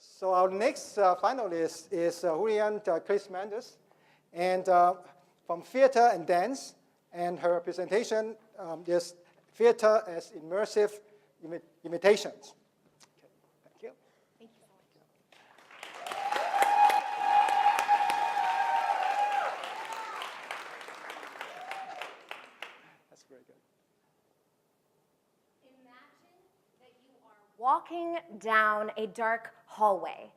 So our next finalist is Juliana Kleist-Mendez, and from Theater and Dance, and her presentation is Theater as Immersive Imitations. Okay. Thank you. Thank you so much. That's very good. Imagine that you are walking down a dark hallway.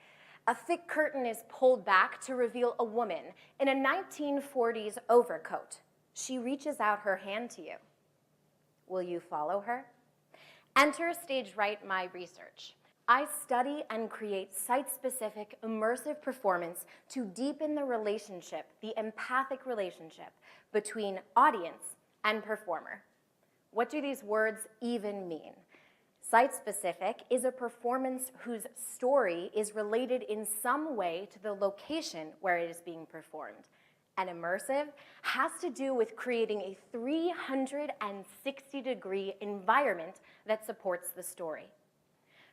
A thick curtain is pulled back to reveal a woman in a 1940s overcoat. She reaches out her hand to you. Will you follow her? Enter stage right my research. I study and create site-specific immersive performance to deepen the relationship, the empathic relationship between audience and performer. What do these words even mean? Site-specific is a performance whose story is related in some way to the location where it is being performed. And immersive has to do with creating a 360-degree environment that supports the story.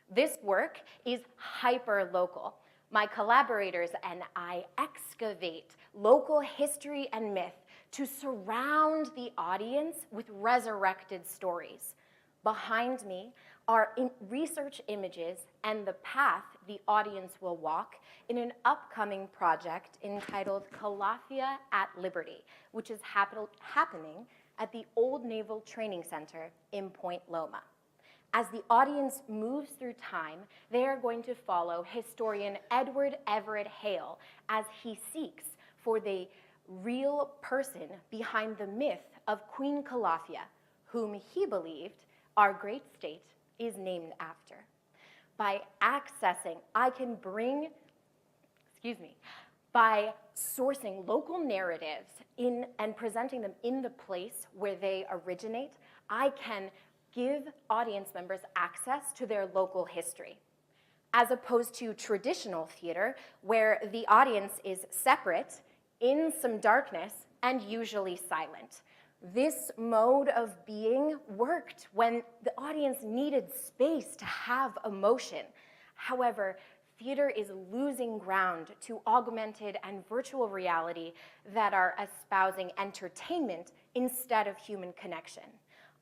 This work is hyper-local. My collaborators and I excavate local history and myth to surround the audience with resurrected stories. Behind me are research images and the path the audience will walk in an upcoming project entitled Calafia at Liberty, which is happening at the Old Naval Training Center in Point Loma. As the audience moves through time, they are going to follow historian Edward Everett Hale as he seeks for the real person behind the myth of Queen Calafia, whom he believed our great state is named after. By accessing, by sourcing local narratives and presenting them in the place where they originate, I can give audience members access to their local history. As opposed to traditional theater, where the audience is separate, in some darkness, and usually silent. This mode of being worked when the audience needed space to have emotion. However, theater is losing ground to augmented and virtual reality that are espousing entertainment instead of human connection.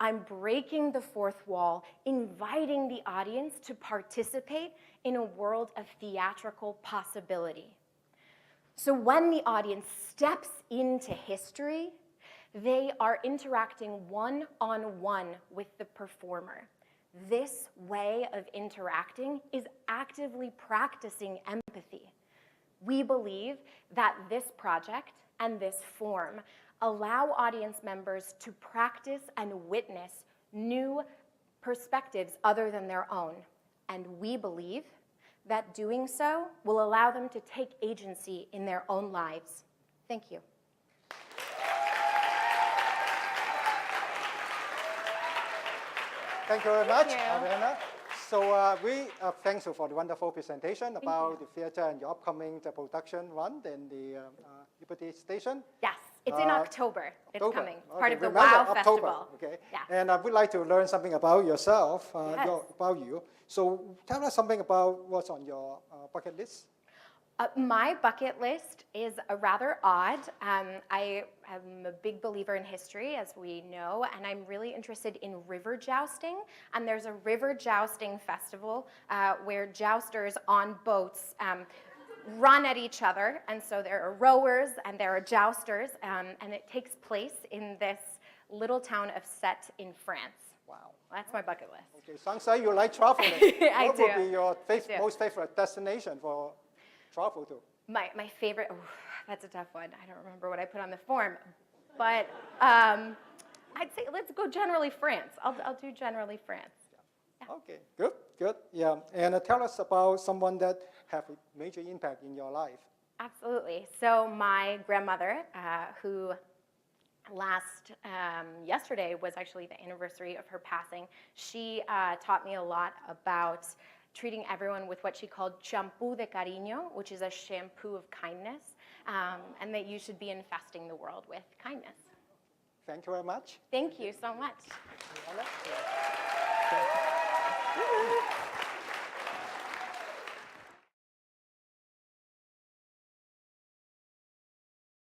I'm breaking the fourth wall, inviting the audience to participate in a world of theatrical possibility. So when the audience steps into history, they are interacting one-on-one with the performer. This way of interacting is actively practicing empathy. We believe that this project and this form allow audience members to practice and witness new perspectives other than their own. And we believe that doing so will allow them to take agency in their own lives. Thank you. Thank you very much, Ariana. So we are thankful for the wonderful presentation about the theater and your upcoming production run in the Liberty Station. Yes, it's in October. It's coming. It's part of the Remember, WOW October. Festival. Okay. Yeah. And I would like to learn something about yourself, Yes. about you. So tell us something about what's on your bucket list. My bucket list is rather odd. I am a big believer in history, as we know, and I'm really interested in river jousting. And there's a river jousting festival where jousters on boats run at each other. And so there are rowers and there are jousters, and it takes place in this little town of Sète in France. Wow. That's my bucket list. Okay, sounds like you like traveling. What would be your most favorite destination for travel to? My favorite, that's a tough one. I don't remember what I put on the form, but I'd say let's go generally France. I'll do generally France. Yeah. Okay, good. Yeah, and tell us about someone that have a major impact in your life. Absolutely. So my grandmother, who yesterday was actually the anniversary of her passing, she taught me a lot about treating everyone with what she called shampoo de cariño, which is a shampoo of kindness, and that you should be infesting the world with kindness. Thank you very much. Thank you so much.